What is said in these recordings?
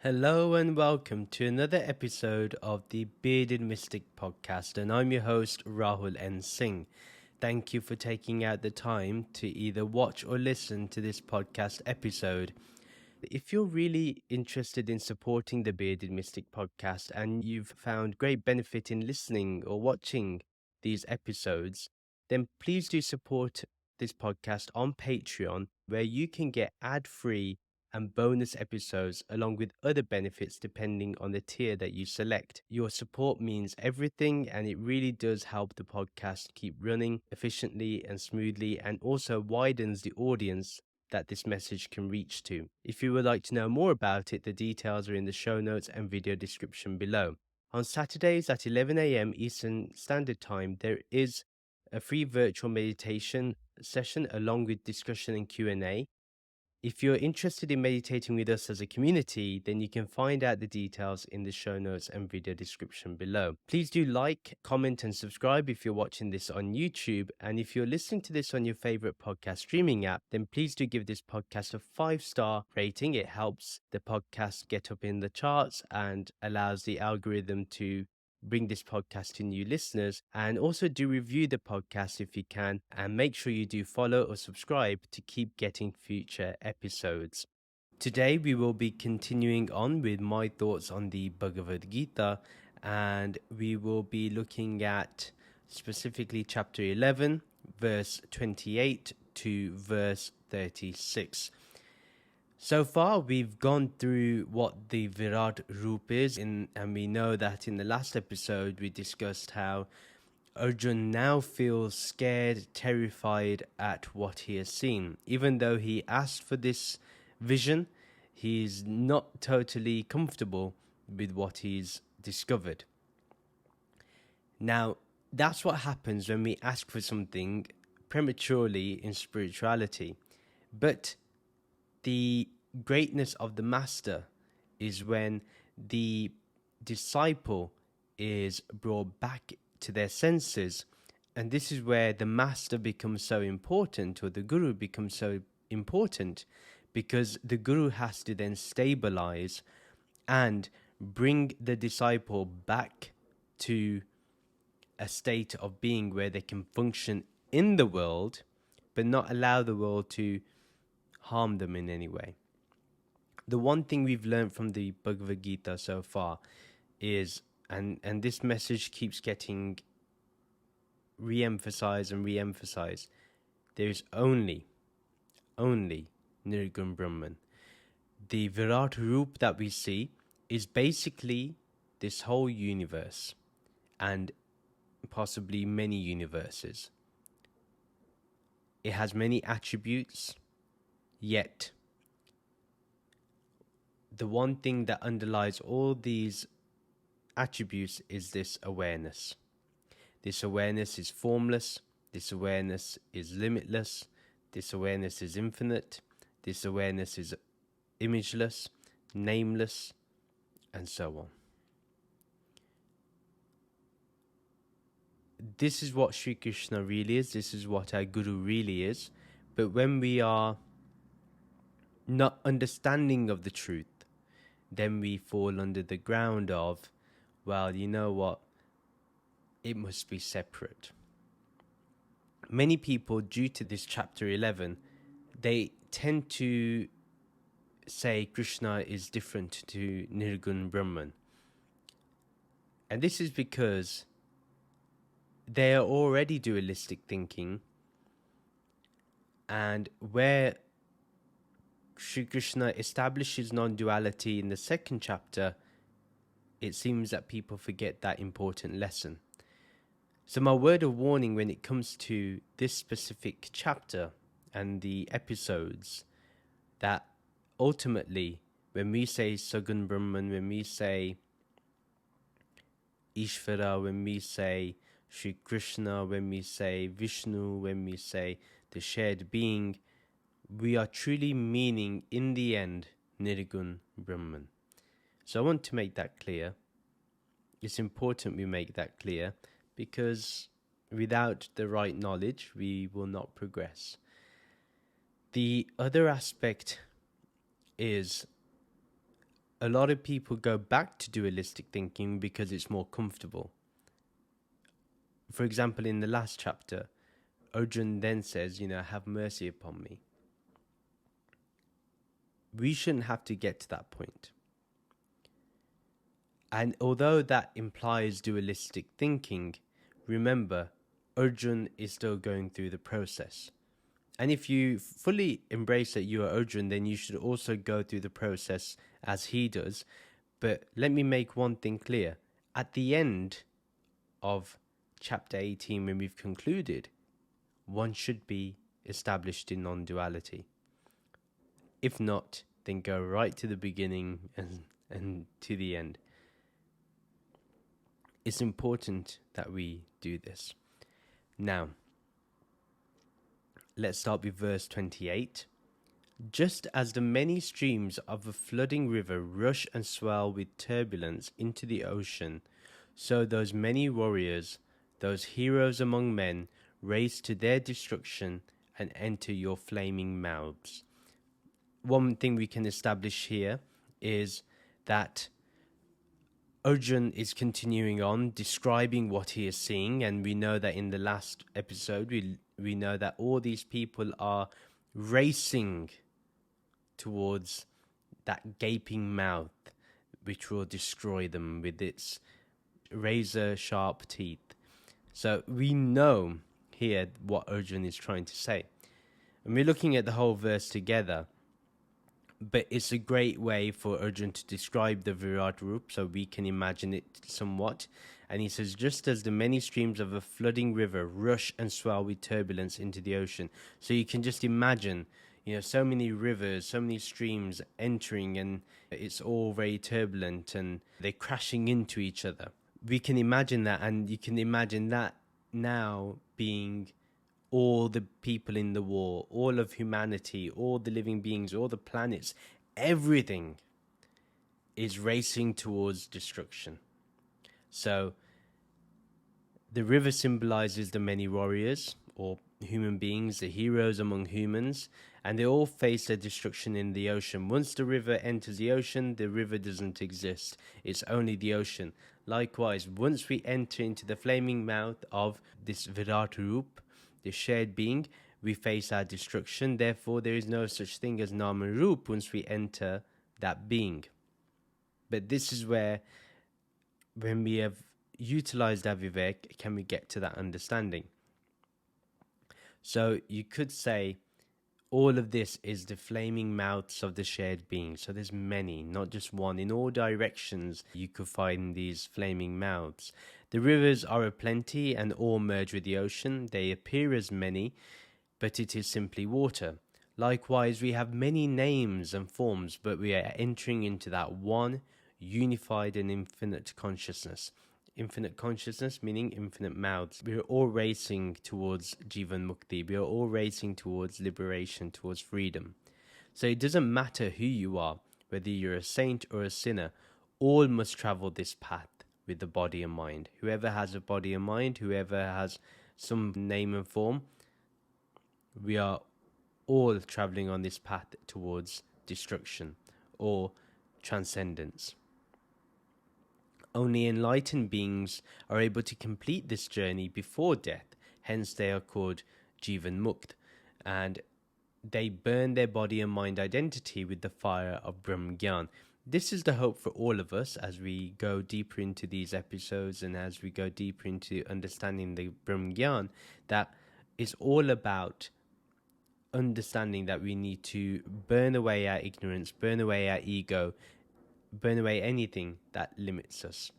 Hello and welcome to another episode of the Bearded Mystic podcast, and I'm your host Rahul N. Singh. Thank you for taking out the time to either watch or listen to this podcast episode. If you're really interested in supporting the Bearded Mystic podcast and you've found great benefit in listening or watching these episodes, then please do support this podcast on Patreon, where you can get ad-free and bonus episodes along with other benefits depending on the tier that you select. Your support means everything, and it really does help the podcast keep running efficiently and smoothly, and also widens the audience that this message can reach to. If you would like to know more about it, the details are in the show notes and video description below. On Saturdays at 11 a.m. Eastern Standard Time, there is a free virtual meditation session along with discussion and Q&A. If you're interested in meditating with us as a community, then you can find out the details in the show notes and video description below. Please do like, comment, and subscribe if you're watching this on YouTube. And if you're listening to this on your favorite podcast streaming app, then please do give this podcast a 5-star rating. It helps the podcast get up in the charts and allows the algorithm to bring this podcast to new listeners. And also do review the podcast if you can, and make sure you do follow or subscribe to keep getting future episodes. Today we will be continuing on with my thoughts on the Bhagavad Gita, and we will be looking at specifically chapter 11 verse 28 to verse 36. So far, we've gone through what the Virat Roop is, and we know that in the last episode we discussed how Arjun now feels scared, terrified at what he has seen. Even though he asked for this vision, he's not totally comfortable with what he's discovered. Now, that's what happens when we ask for something prematurely in spirituality. But the greatness of the master is when the disciple is brought back to their senses, and this is where the master becomes so important, or the guru becomes so important, because the guru has to then stabilize and bring the disciple back to a state of being where they can function in the world but not allow the world to harm them in any way. The one thing we've learned from the Bhagavad Gita so far is, and this message keeps getting re-emphasized and re-emphasized, there is only Nirgun Brahman. The Virat Roop that we see is basically this whole universe and possibly many universes. It has many attributes, yet the one thing that underlies all these attributes is this awareness. This awareness is formless. This awareness is limitless. This awareness is infinite. This awareness is imageless, nameless, and so on. This is what Sri Krishna really is. This is what our Guru really is. But when we are not understanding of the truth, then we fall under the ground of, well, you know what? It must be separate. Many people, due to this chapter 11, they tend to say Krishna is different to Nirgun Brahman. And this is because they are already dualistic thinking, and where Sri Krishna establishes non-duality in the second chapter, it seems that people forget that important lesson. So my word of warning when it comes to this specific chapter and the episodes, that ultimately when we say Sagun Brahman, when we say Ishvara, when we say Sri Krishna, when we say Vishnu, when we say the shared being, we are truly meaning in the end Nirgun Brahman. So I want to make that clear. It's important we make that clear, because without the right knowledge we will not progress. The other aspect is a lot of people go back to dualistic thinking because it's more comfortable. For example, in the last chapter, Arjun then says, have mercy upon me. We shouldn't have to get to that point. And although that implies dualistic thinking, remember, Arjun is still going through the process. And if you fully embrace that you are Arjun, then you should also go through the process as he does. But let me make one thing clear. At the end of chapter 18, when we've concluded, one should be established in non-duality. If not, then go right to the beginning and to the end. It's important that we do this. Now, let's start with verse 28. Just as the many streams of a flooding river rush and swell with turbulence into the ocean, so those many warriors, those heroes among men, race to their destruction and enter your flaming mouths. One thing we can establish here is that Arjun is continuing on describing what he is seeing, and we know that in the last episode we know that all these people are racing towards that gaping mouth which will destroy them with its razor sharp teeth. So we know here what Arjun is trying to say, and we're looking at the whole verse together. But it's a great way for Arjun to describe the Virat Rup, so we can imagine it somewhat. And he says, just as the many streams of a flooding river rush and swell with turbulence into the ocean. So you can just imagine, so many rivers, so many streams entering, and it's all very turbulent, and they're crashing into each other. We can imagine that, and you can imagine that now being all the people in the war, all of humanity, all the living beings, all the planets, everything is racing towards destruction. So the river symbolizes the many warriors or human beings, the heroes among humans, and they all face their destruction in the ocean. Once the river enters the ocean, the river doesn't exist. It's only the ocean. Likewise, once we enter into the flaming mouth of this Virat Rup, the shared being, we face our destruction. Therefore, there is no such thing as Nama Rup once we enter that being. But this is where, when we have utilized our Vivek, can we get to that understanding. So you could say all of this is the flaming mouths of the shared being. So there's many, not just one. In all directions, you could find these flaming mouths. The rivers are aplenty and all merge with the ocean. They appear as many, but it is simply water. Likewise, we have many names and forms, but we are entering into that one unified and infinite consciousness. Infinite consciousness meaning infinite mouths. We are all racing towards Jivan Mukti. We are all racing towards liberation, towards freedom. So it doesn't matter who you are, whether you're a saint or a sinner, all must travel this path with the body and mind. Whoever has a body and mind, whoever has some name and form, we are all traveling on this path towards destruction or transcendence. Only enlightened beings are able to complete this journey before death, hence they are called Jivan Mukt, and they burn their body and mind identity with the fire of Brahm Gyan. This is the hope for all of us as we go deeper into these episodes and as we go deeper into understanding the Brahm Gyan, that is all about understanding that we need to burn away our ignorance, burn away our ego, burn away anything that limits us.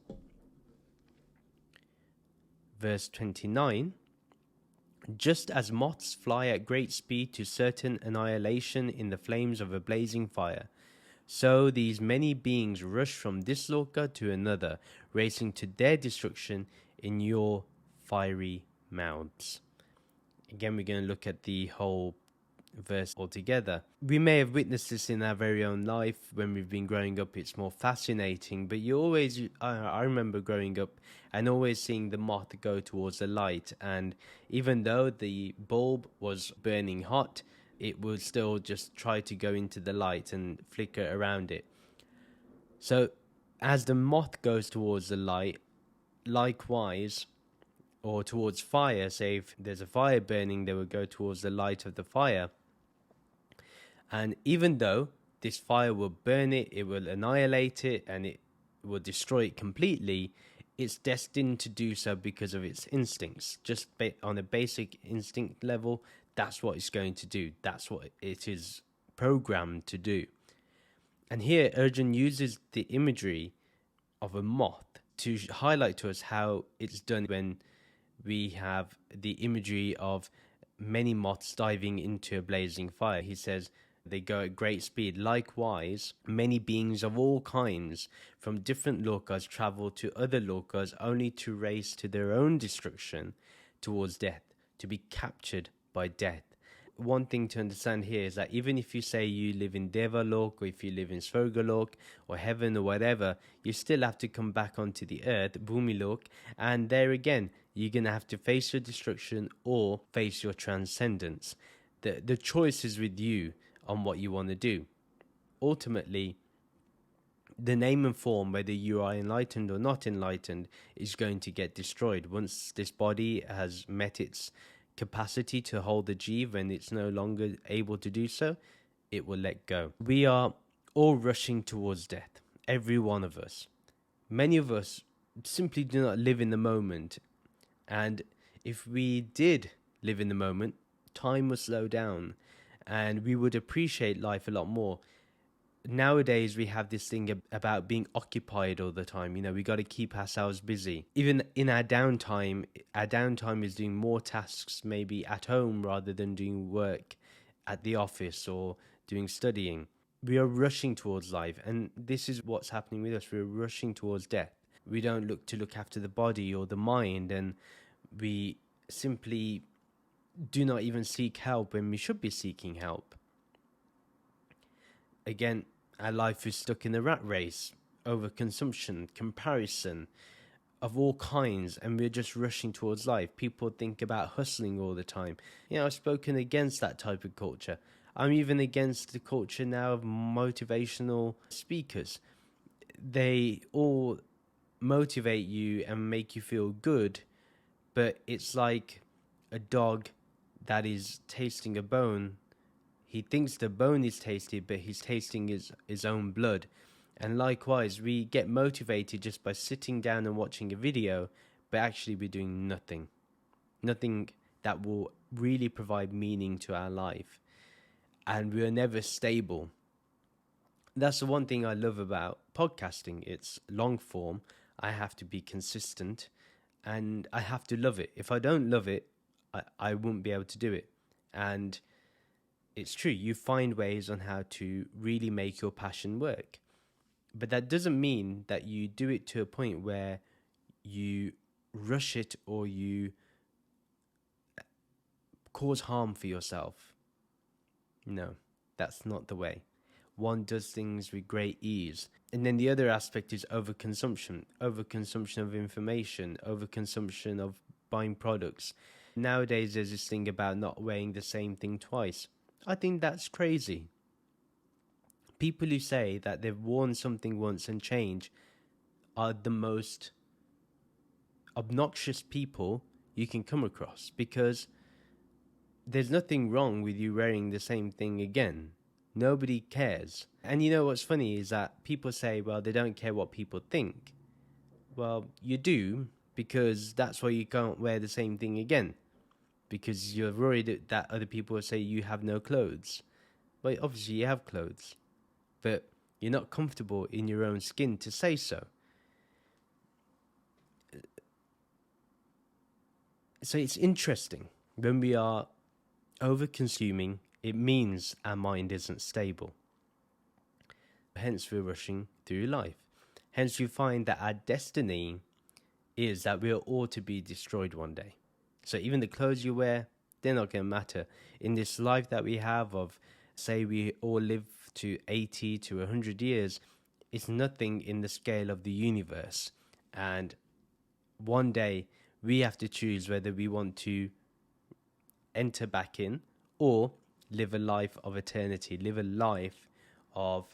Verse 29, just as moths fly at great speed to certain annihilation in the flames of a blazing fire, so these many beings rush from this loka to another, racing to their destruction in your fiery mouths. Again, we're going to look at the whole verse altogether. We may have witnessed this in our very own life when we've been growing up. It's more fascinating, but I remember growing up and always seeing the moth go towards the light, and even though the bulb was burning hot, it would still just try to go into the light and flicker around it. So as the moth goes towards the light, likewise, or towards fire, say if there's a fire burning, they will go towards the light of the fire. And even though this fire will burn it, it will annihilate it, and it will destroy it completely, it's destined to do so because of its instincts. Just on a basic instinct level, that's what it's going to do. That's what it is programmed to do. And here Arjun uses the imagery of a moth to highlight to us how it's done when we have the imagery of many moths diving into a blazing fire. He says they go at great speed. Likewise, many beings of all kinds from different lokas travel to other lokas only to race to their own destruction towards death, to be captured by death. One thing to understand here is that even if you say you live in Devalok, or if you live in Svargalok or heaven or whatever, you still have to come back onto the earth, Bhumilok, and there again, you're going to have to face your destruction or face your transcendence. The choice is with you on what you want to do. Ultimately, the name and form, whether you are enlightened or not enlightened, is going to get destroyed. Once this body has met its capacity to hold the jeev and it's no longer able to do so, it will let go. We are all rushing towards death, every one of us. Many of us simply do not live in the moment, and if we did live in the moment, time would slow down and we would appreciate life a lot more. Nowadays we have this thing about being occupied all the time. We got to keep ourselves busy. Even in our downtime is doing more tasks maybe at home rather than doing work at the office or doing studying. We are rushing towards life, and this is what's happening with us. We're rushing towards death. We don't look after the body or the mind, and we simply do not even seek help when we should be seeking help. Again, our life is stuck in a rat race, overconsumption, comparison of all kinds, and we're just rushing towards life. People think about hustling all the time. I've spoken against that type of culture. I'm even against the culture now of motivational speakers. They all motivate you and make you feel good, but it's like a dog that is tasting a bone. He thinks the bone is tasty, but he's tasting his own blood. And likewise, we get motivated just by sitting down and watching a video, but actually we're doing nothing. Nothing that will really provide meaning to our life. And we're never stable. That's the one thing I love about podcasting. It's long form. I have to be consistent and I have to love it. If I don't love it, I won't be able to do it. And it's true, you find ways on how to really make your passion work. But that doesn't mean that you do it to a point where you rush it or you cause harm for yourself. No, that's not the way. One does things with great ease. And then the other aspect is overconsumption of information, overconsumption of buying products. Nowadays, there's this thing about not weighing the same thing twice. I think that's crazy. People who say that they've worn something once and change are the most obnoxious people you can come across, because there's nothing wrong with you wearing the same thing again. Nobody cares. And what's funny is that people say, well, they don't care what people think. Well, you do, because that's why you can't wear the same thing again. Because you're worried that other people will say you have no clothes. Well, obviously you have clothes, but you're not comfortable in your own skin to say so. So it's interesting. When we are over-consuming, it means our mind isn't stable. Hence we're rushing through life. Hence you find that our destiny is that we're all to be destroyed one day. So even the clothes you wear, they're not going to matter. In this life that we have of, say we all live to 80 to 100 years, it's nothing in the scale of the universe. And one day we have to choose whether we want to enter back in or live a life of eternity, live a life of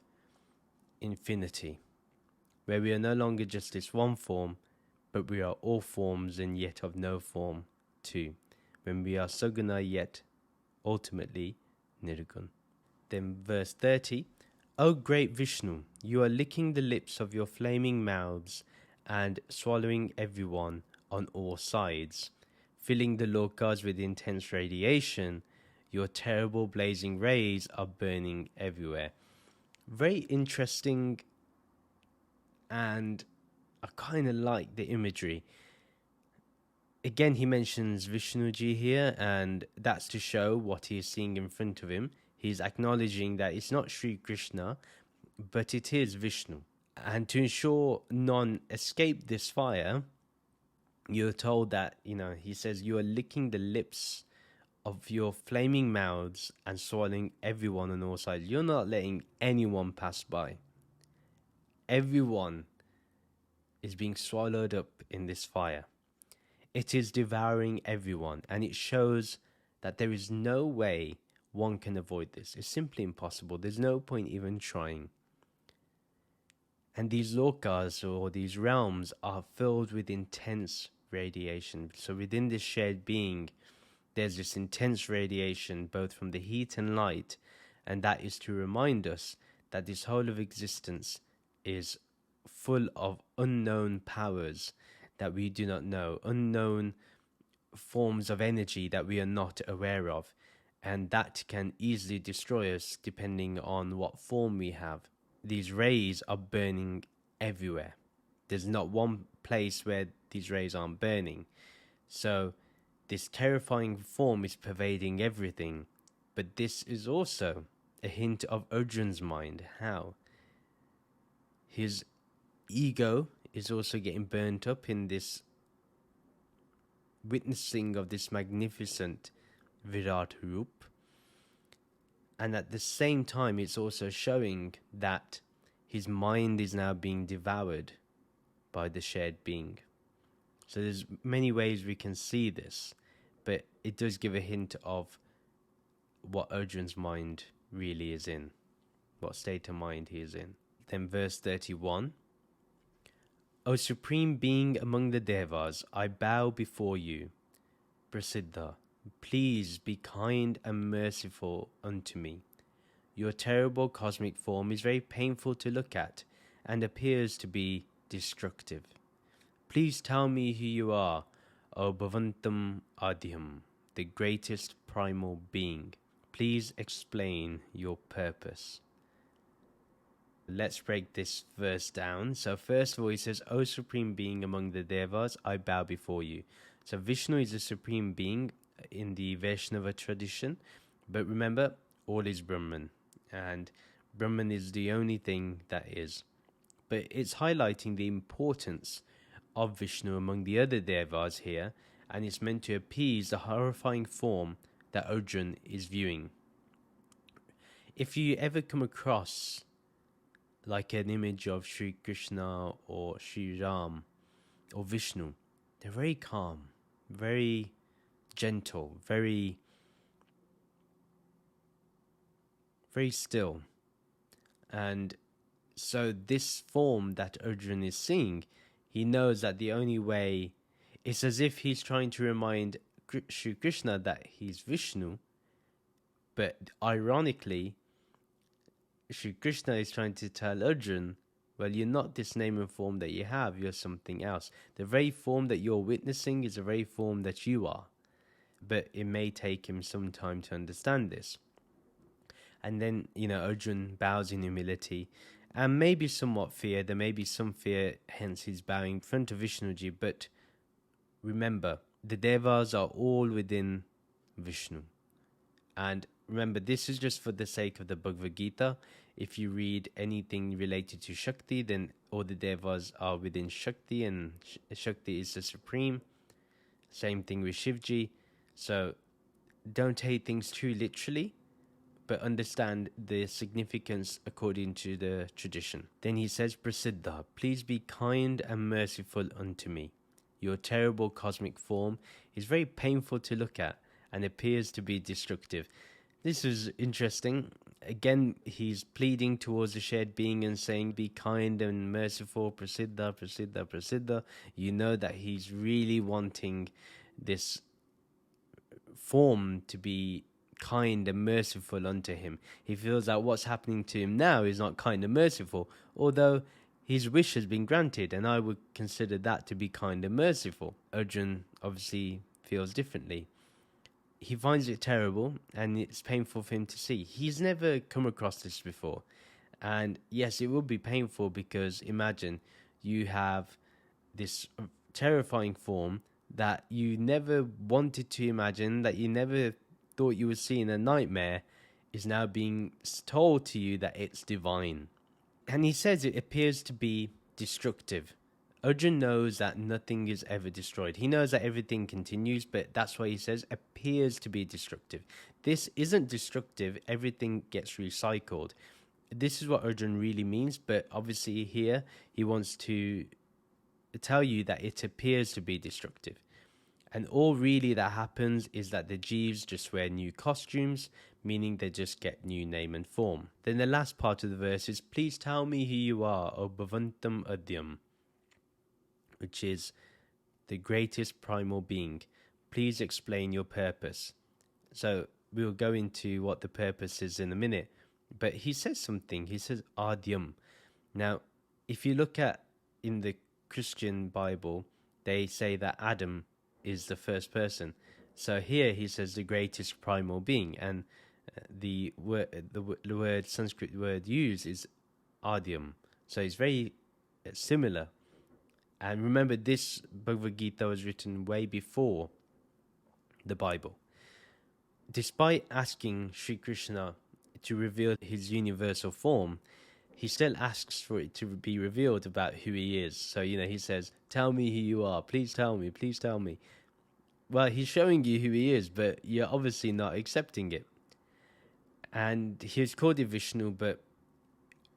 infinity. where we are no longer just this one form, but we are all forms and yet of no form too, when we are Saguna yet ultimately Nirgun. Then verse 30, O great Vishnu, you are licking the lips of your flaming mouths and swallowing everyone on all sides, filling the lokas with intense radiation. Your terrible blazing rays are burning everywhere. Very interesting, and I kind of like the imagery. Again, he mentions Vishnuji here, and that's to show what he is seeing in front of him. He's acknowledging that it's not Sri Krishna, but it is Vishnu. And to ensure none escape this fire, you're told that, he says, you are licking the lips of your flaming mouths and swallowing everyone on all sides. You're not letting anyone pass by. Everyone is being swallowed up in this fire. It is devouring everyone, and it shows that there is no way one can avoid this. It's simply impossible. There's no point even trying. And these lokas, or these realms, are filled with intense radiation. So within this shared being, there's this intense radiation, both from the heat and light, and that is to remind us that this whole of existence is full of unknown powers that we do not know, unknown forms of energy that we are not aware of, and that can easily destroy us depending on what form we have. These rays are burning everywhere. There's not one place where these rays aren't burning. So this terrifying form is pervading everything. But this is also a hint of Arjun's mind. How? His ego is also getting burnt up in this witnessing of this magnificent Virat Rup. And at the same time, it's also showing that his mind is now being devoured by the shared being. So there's many ways we can see this, but it does give a hint of what Arjun's mind really is in, what state of mind he is in. Then verse 31, O Supreme Being among the Devas, I bow before you. Prasiddha, please be kind and merciful unto me. Your terrible cosmic form is very painful to look at and appears to be destructive. Please tell me who you are, O Bhavantam Adhyam, the greatest primal being. Please explain your purpose. Let's break this verse down. So first of all, he says, O Supreme Being among the Devas, I bow before you. So Vishnu is the Supreme Being in the Vaishnava tradition. But remember, all is Brahman. And Brahman is the only thing that is. But it's highlighting the importance of Vishnu among the other Devas here. And it's meant to appease the horrifying form that Arjun is viewing. If you ever come across like an image of Sri Krishna or Sri Ram or Vishnu, they're very calm, very gentle, very still. And so this form that Arjun is seeing, he knows that the only way, it's as if he's trying to remind Sri Krishna that he's Vishnu, but ironically, Sri Krishna is trying to tell Arjun, well, you're not this name and form that you have, you're something else. The very form that you're witnessing is the very form that you are. But it may take him some time to understand this. And then, Arjun bows in humility, and maybe somewhat fear. There may be some fear, hence he's bowing in front of Vishnuji. But remember, the Devas are all within Vishnu. And remember, this is just for the sake of the Bhagavad Gita. If you read anything related to Shakti, then all the Devas are within Shakti, and Shakti is the supreme. Same thing with Shivji. So don't take things too literally, but understand the significance according to the tradition. Then he says, Prasiddha, please be kind and merciful unto me. Your terrible cosmic form is very painful to look at and appears to be destructive. This is interesting. Again, he's pleading towards the shared being and saying, be kind and merciful, prasiddha, prasiddha, prasiddha. You know that he's really wanting this form to be kind and merciful unto him. He feels that what's happening to him now is not kind and merciful, although his wish has been granted, and I would consider that to be kind and merciful. Arjun obviously feels differently. He finds it terrible, and it's painful for him to see. He's never come across this before. And yes, it will be painful, because imagine you have this terrifying form that you never wanted to imagine, that you never thought you would see in a nightmare, is now being told to you that it's divine. And he says it appears to be destructive. Arjun knows that nothing is ever destroyed. He knows that everything continues, but that's why he says appears to be destructive. This isn't destructive, everything gets recycled. This is what Arjun really means, but obviously here he wants to tell you that it appears to be destructive. And all really that happens is that the Jeeves just wear new costumes, meaning they just get new name and form. Then the last part of the verse is, please tell me who you are, O Bhavantam Adyam, which is the greatest primal being. Please explain your purpose. So we'll go into what the purpose is in a minute. But he says something. He says Adyam. Now, if you look at in the Christian Bible, they say that Adam is the first person. So here he says the greatest primal being, and the word Sanskrit word used is Adyam. So it's very similar. And remember, this Bhagavad Gita was written way before the Bible. Despite asking Sri Krishna to reveal his universal form, he still asks for it to be revealed about who he is. So, he says, tell me who you are. Please tell me. Please tell me. Well, he's showing you who he is, but you're obviously not accepting it. And he's called it Vishnu, but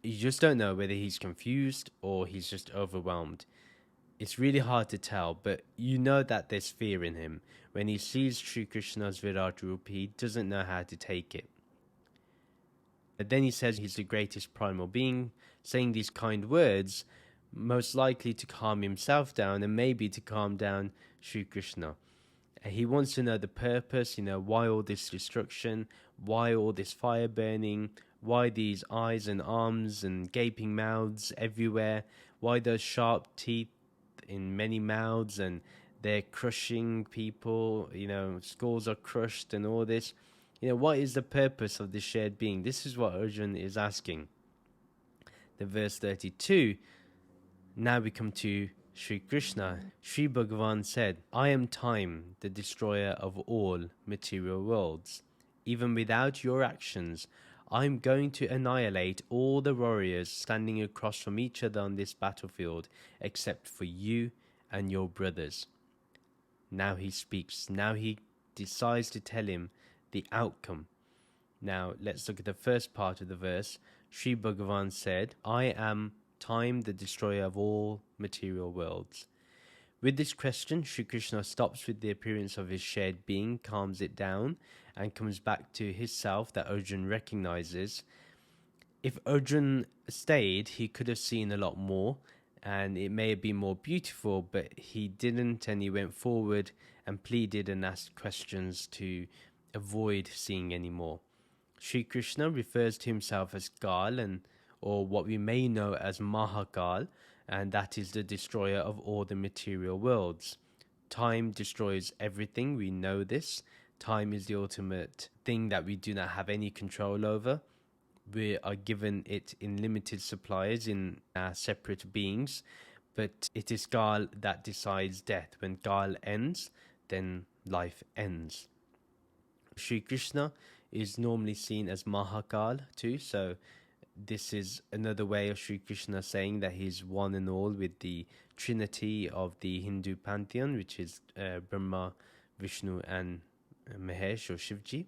you just don't know whether he's confused or he's just overwhelmed. It's really hard to tell, but you know that there's fear in him. When he sees Sri Krishna's Virat Rup, he doesn't know how to take it. But then he says he's the greatest primal being, saying these kind words, most likely to calm himself down and maybe to calm down Sri Krishna. And he wants to know the purpose, why all this destruction, why all this fire burning, why these eyes and arms and gaping mouths everywhere, why those sharp teeth in many mouths, and they're crushing people, skulls are crushed and all this. What is the purpose of the shared being? This is what Arjun is asking. The verse 32, now we come to Sri Krishna. Sri Bhagavan said, I am time, the destroyer of all material worlds. Even without your actions, I am going to annihilate all the warriors standing across from each other on this battlefield, except for you and your brothers. Now he speaks. Now he decides to tell him the outcome. Now let's look at the first part of the verse. Sri Bhagavan said, I am time, the destroyer of all material worlds. With this question, Sri Krishna stops with the appearance of his shared being, calms it down, and comes back to his self that Arjun recognizes. If Arjun stayed, he could have seen a lot more, and it may have been more beautiful, but he didn't, and he went forward and pleaded and asked questions to avoid seeing any more. Sri Krishna refers to himself as Kal, or what we may know as Mahakal, and that is the destroyer of all the material worlds. Time destroys everything, we know this. Time is the ultimate thing that we do not have any control over. We are given it in limited supplies in our separate beings, but it is Kal that decides death. When Kal ends, then life ends. Sri Krishna is normally seen as Mahakal too, so this is another way of Sri Krishna saying that he's one and all with the trinity of the Hindu pantheon, which is Brahma, Vishnu and Mahesh or Shivji.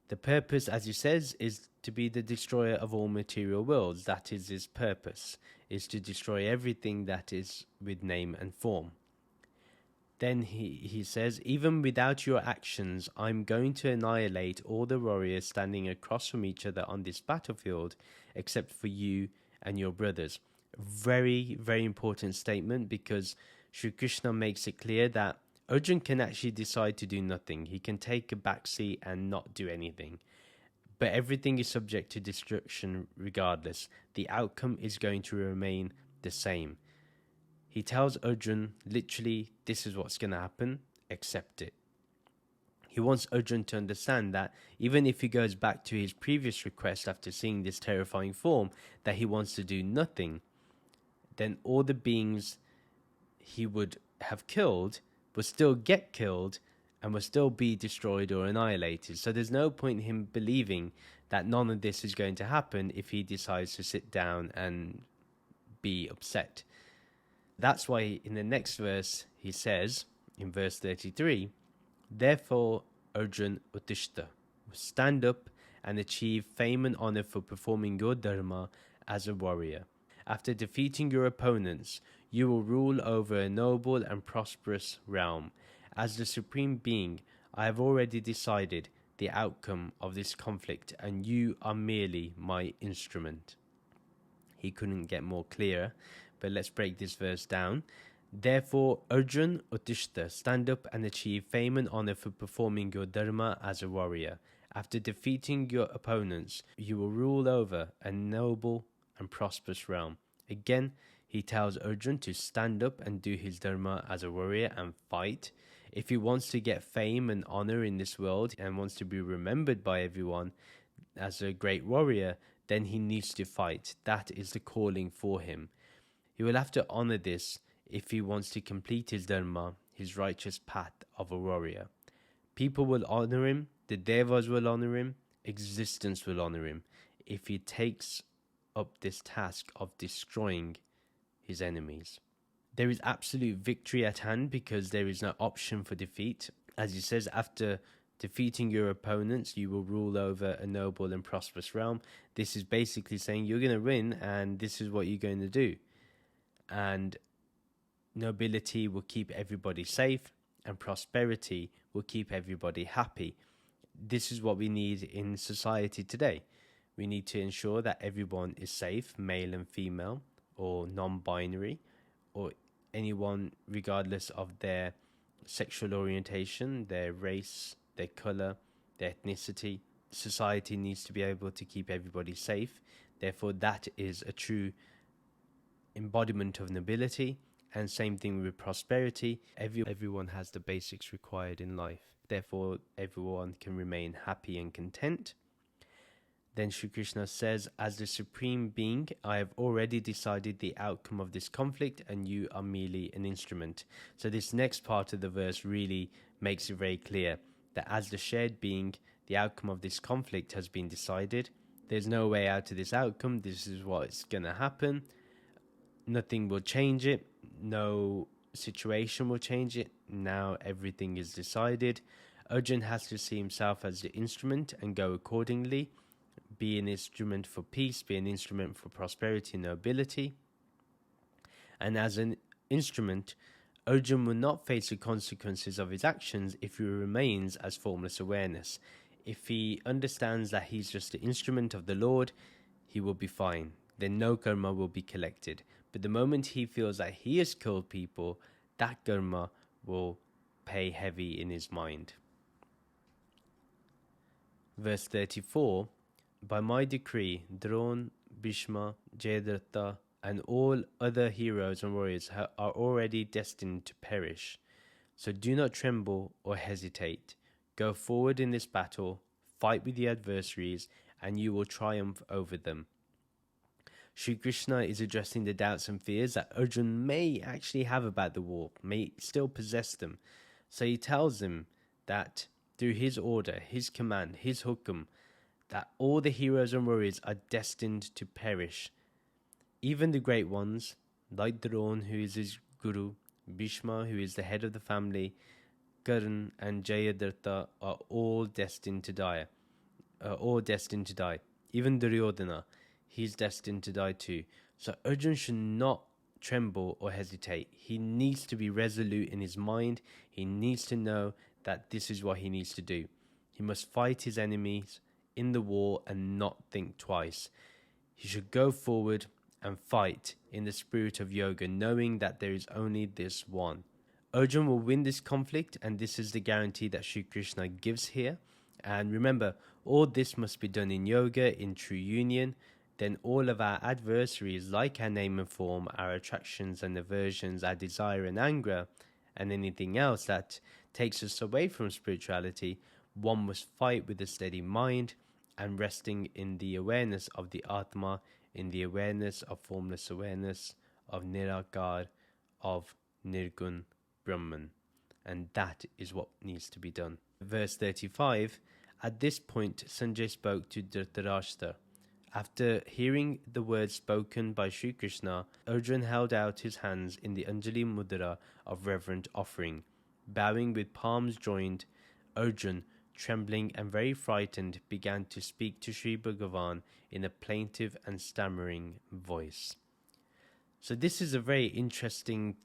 The purpose, as he says, is to be the destroyer of all material worlds. That is his purpose, is to destroy everything that is with name and form. Then he says, even without your actions, I'm going to annihilate all the warriors standing across from each other on this battlefield, except for you and your brothers. Very, very important statement, because Sri Krishna makes it clear that Arjun can actually decide to do nothing. He can take a backseat and not do anything. But everything is subject to destruction regardless. The outcome is going to remain the same. He tells Arjun, literally, this is what's going to happen, accept it. He wants Arjun to understand that even if he goes back to his previous request after seeing this terrifying form, that he wants to do nothing, then all the beings he would have killed will still get killed and will still be destroyed or annihilated. So there's no point in him believing that none of this is going to happen if he decides to sit down and be upset. That's why in the next verse he says, in verse 33, therefore Arjun Uttishta, stand up and achieve fame and honor for performing your dharma as a warrior. After defeating your opponents, you will rule over a noble and prosperous realm. As the Supreme Being, I have already decided the outcome of this conflict, and you are merely my instrument. He couldn't get more clear, but let's break this verse down. Therefore, Arjun Uttishta, stand up and achieve fame and honor for performing your dharma as a warrior. After defeating your opponents, you will rule over a noble and prosperous realm. Again, he tells Arjun to stand up and do his dharma as a warrior and fight. If he wants to get fame and honor in this world and wants to be remembered by everyone as a great warrior, then he needs to fight. That is the calling for him. He will have to honor this if he wants to complete his dharma, his righteous path of a warrior. People will honor him, the devas will honor him, existence will honor him, if he takes up this task of destroying his enemies. There is absolute victory at hand because there is no option for defeat. As he says, after defeating your opponents, you will rule over a noble and prosperous realm. This is basically saying you're going to win and this is what you're going to do. And nobility will keep everybody safe and prosperity will keep everybody happy. This is what we need in society today. We need to ensure that everyone is safe, male and female, or non-binary, or anyone regardless of their sexual orientation, their race, their color, their ethnicity. Society needs to be able to keep everybody safe. Therefore, that is a true embodiment of nobility. And same thing with prosperity. Everyone has the basics required in life. Therefore, everyone can remain happy and content. Then Sri Krishna says, as the Supreme Being, I have already decided the outcome of this conflict and you are merely an instrument. So this next part of the verse really makes it very clear that as the shared being, the outcome of this conflict has been decided. There's no way out of this outcome. This is what's going to happen. Nothing will change it. No situation will change it. Now everything is decided. Arjun has to see himself as the instrument and go accordingly. Be an instrument for peace, be an instrument for prosperity and nobility. And as an instrument, Arjun will not face the consequences of his actions if he remains as formless awareness. If he understands that he's just the instrument of the Lord, he will be fine. Then no karma will be collected. But the moment he feels that he has killed people, that karma will pay heavy in his mind. Verse 34, by my decree, Drona, Bhishma, Jayadratha, and all other heroes and warriors are already destined to perish. So do not tremble or hesitate. Go forward in this battle, fight with the adversaries, and you will triumph over them. Sri Krishna is addressing the doubts and fears that Arjun may actually have about the war, may still possess them. So he tells him that through his order, his command, his hukum, that all the heroes and warriors are destined to perish. Even the great ones, like Drona, who is his guru, Bhishma, who is the head of the family, Karna and Jayadratha are all destined to die. Even Duryodhana, he's destined to die too. So Arjun should not tremble or hesitate. He needs to be resolute in his mind. He needs to know that this is what he needs to do. He must fight his enemies in the war and not think twice. He should go forward and fight in the spirit of yoga, knowing that there is only this one. Arjun will win this conflict, and this is the guarantee that Sri Krishna gives here. And remember, all this must be done in yoga, in true union. Then all of our adversaries, like our name and form, our attractions and aversions, our desire and anger, and anything else that takes us away from spirituality, one must fight with a steady mind and resting in the awareness of the Atma, in the awareness of formless awareness, of Nirakar, of Nirgun Brahman. And that is what needs to be done. Verse 35, at this point Sanjay spoke to Dhritarashtra. After hearing the words spoken by Sri Krishna, Arjun held out his hands in the Anjali Mudra of reverent offering. Bowing with palms joined, Arjun, trembling and very frightened, began to speak to Sri Bhagavan in a plaintive and stammering voice. So this is a very interesting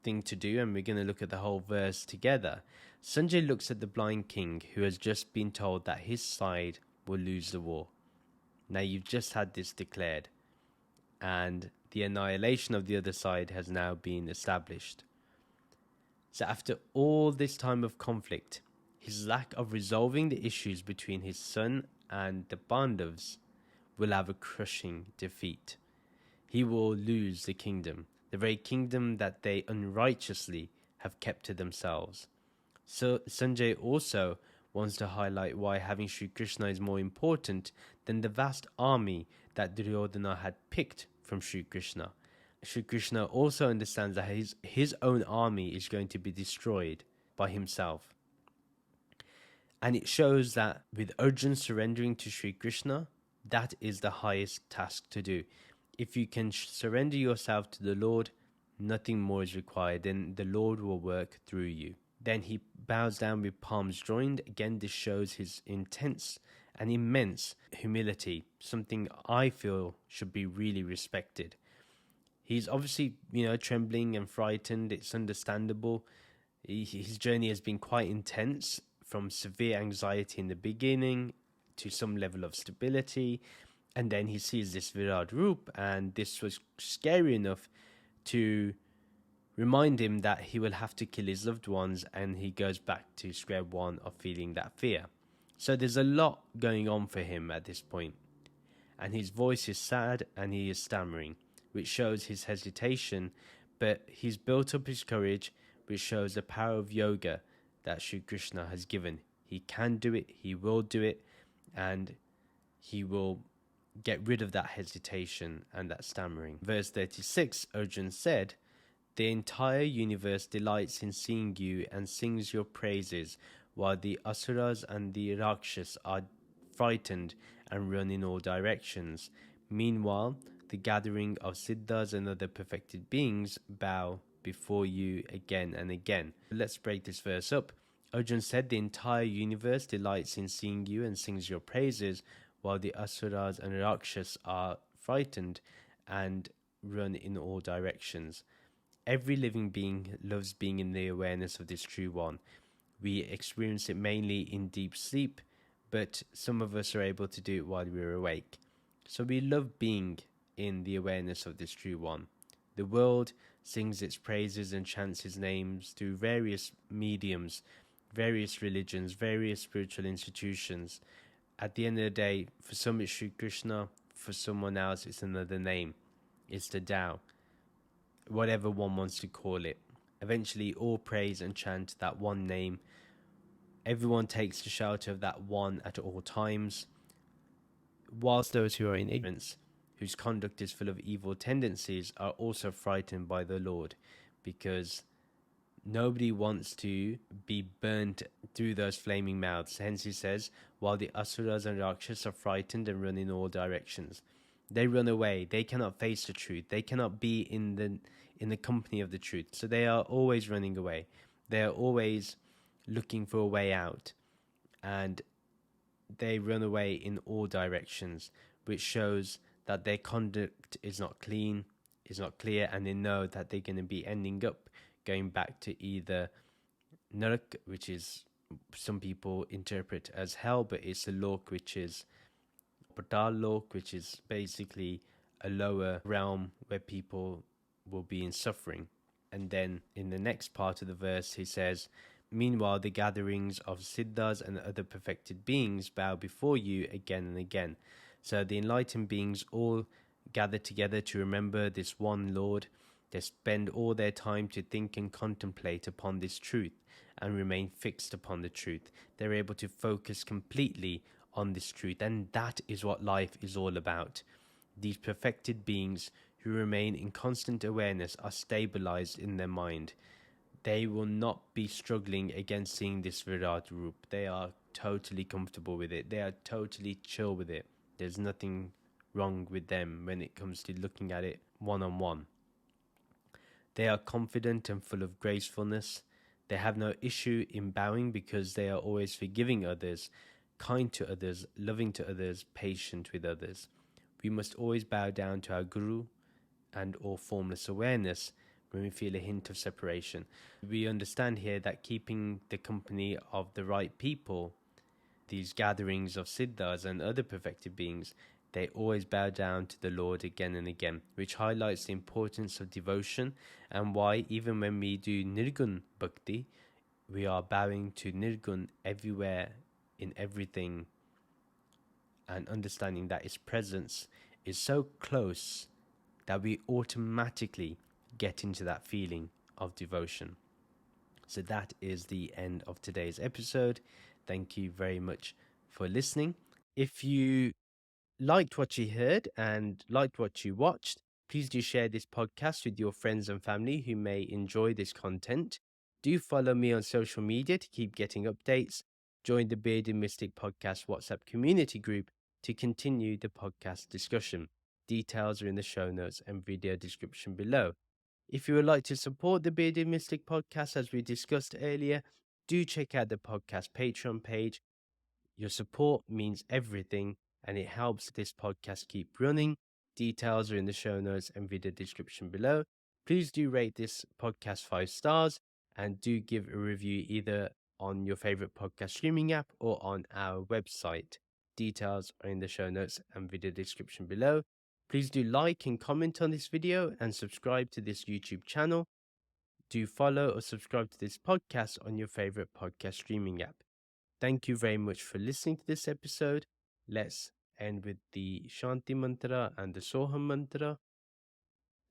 thing to do, and we're going to look at the whole verse together. Sanjay looks at the blind king who has just been told that his side will lose the war. Now you've just had this declared, and the annihilation of the other side has now been established. So after all this time of conflict, his lack of resolving the issues between his son and the Pandavas will have a crushing defeat. He will lose the kingdom, the very kingdom that they unrighteously have kept to themselves. So Sanjay also wants to highlight why having Sri Krishna is more important than the vast army that Duryodhana had picked from Sri Krishna. Sri Krishna also understands that his own army is going to be destroyed by himself. And it shows that with Arjun surrendering to Sri Krishna, that is the highest task to do. If you can surrender yourself to the Lord, nothing more is required. Then the Lord will work through you. Then he bows down with palms joined. Again, this shows his intense and immense humility, something I feel should be really respected. He's obviously, trembling and frightened. It's understandable. His journey has been quite intense, from severe anxiety in the beginning to some level of stability. And then he sees this Virat Roop, and this was scary enough to remind him that he will have to kill his loved ones, and he goes back to square one of feeling that fear. So there's a lot going on for him at this point. And his voice is sad and he is stammering, which shows his hesitation, but he's built up his courage, which shows the power of yoga that Sri Krishna has given. He can do it, he will do it, and he will get rid of that hesitation and that stammering. Verse 36, Arjun said, the entire universe delights in seeing you and sings your praises, while the Asuras and the Rakshas are frightened and run in all directions. Meanwhile, the gathering of Siddhas and other perfected beings bow before you again and again. Let's break this verse up. Arjun said, the entire universe delights in seeing you and sings your praises, while the Asuras and Rakshas are frightened and run in all directions. Every living being loves being in the awareness of this true one. We experience it mainly in deep sleep, but some of us are able to do it while we're awake. So we love being in the awareness of this true one. The world sings its praises and chants his names through various mediums, various religions, various spiritual institutions. At the end of the day, for some it's Sri Krishna, for someone else it's another name. It's the Tao, whatever one wants to call it. Eventually all praise and chant that one name. Everyone takes the shelter of that one at all times, whilst those who are in ignorance, whose conduct is full of evil tendencies, are also frightened by the Lord, because nobody wants to be burnt through those flaming mouths. Hence he says, while the Asuras and Rakshas are frightened and run in all directions. They run away. They cannot face the truth. They cannot be in the company of the truth. So they are always running away. They are always looking for a way out. And they run away in all directions, which shows that their conduct is not clean is not clear, and they know that they're going to be ending up going back to either Narak, which is some people interpret as hell, but it's a lok which is Patal lok, which is basically a lower realm where people will be in suffering. And then in the next part of the verse, he says, "Meanwhile, the gatherings of Siddhas and other perfected beings bow before you again and again." So the enlightened beings all gather together to remember this one Lord. They spend all their time to think and contemplate upon this truth and remain fixed upon the truth. They're able to focus completely on this truth, and that is what life is all about. These perfected beings who remain in constant awareness are stabilized in their mind. They will not be struggling against seeing this Virat Rup. They are totally comfortable with it. They are totally chill with it. There's nothing wrong with them when it comes to looking at it one-on-one. They are confident and full of gracefulness. They have no issue in bowing because they are always forgiving others, kind to others, loving to others, patient with others. We must always bow down to our Guru and or formless awareness when we feel a hint of separation. We understand here that keeping the company of the right people, these gatherings of Siddhas and other perfected beings, they always bow down to the Lord again and again, which highlights the importance of devotion and why even when we do Nirgun Bhakti, we are bowing to Nirgun everywhere, in everything, and understanding that its presence is so close that we automatically get into that feeling of devotion. So that is the end of today's episode. Thank you very much for listening. If you liked what you heard and liked what you watched, please do share this podcast with your friends and family who may enjoy this content. Do follow me on social media to keep getting updates. Join the Bearded Mystic Podcast WhatsApp community group to continue the podcast discussion. Details are in the show notes and video description below. If you would like to support the Bearded Mystic Podcast, as we discussed earlier, do check out the podcast Patreon page. Your support means everything, and it helps this podcast keep running. Details are in the show notes and video description below. Please do rate this podcast 5 stars and do give a review either on your favorite podcast streaming app or on our website. Details are in the show notes and video description below. Please do like and comment on this video and subscribe to this YouTube channel. Do follow or subscribe to this podcast on your favorite podcast streaming app. Thank you very much for listening to this episode. Let's end with the Shanti mantra and the Soham mantra.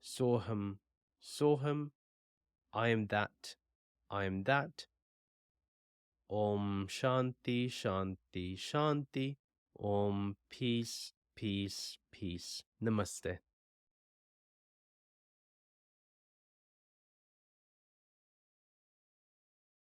Soham, Soham, I am that, I am that. Om Shanti, Shanti, Shanti. Om Peace, Peace, Peace. Namaste.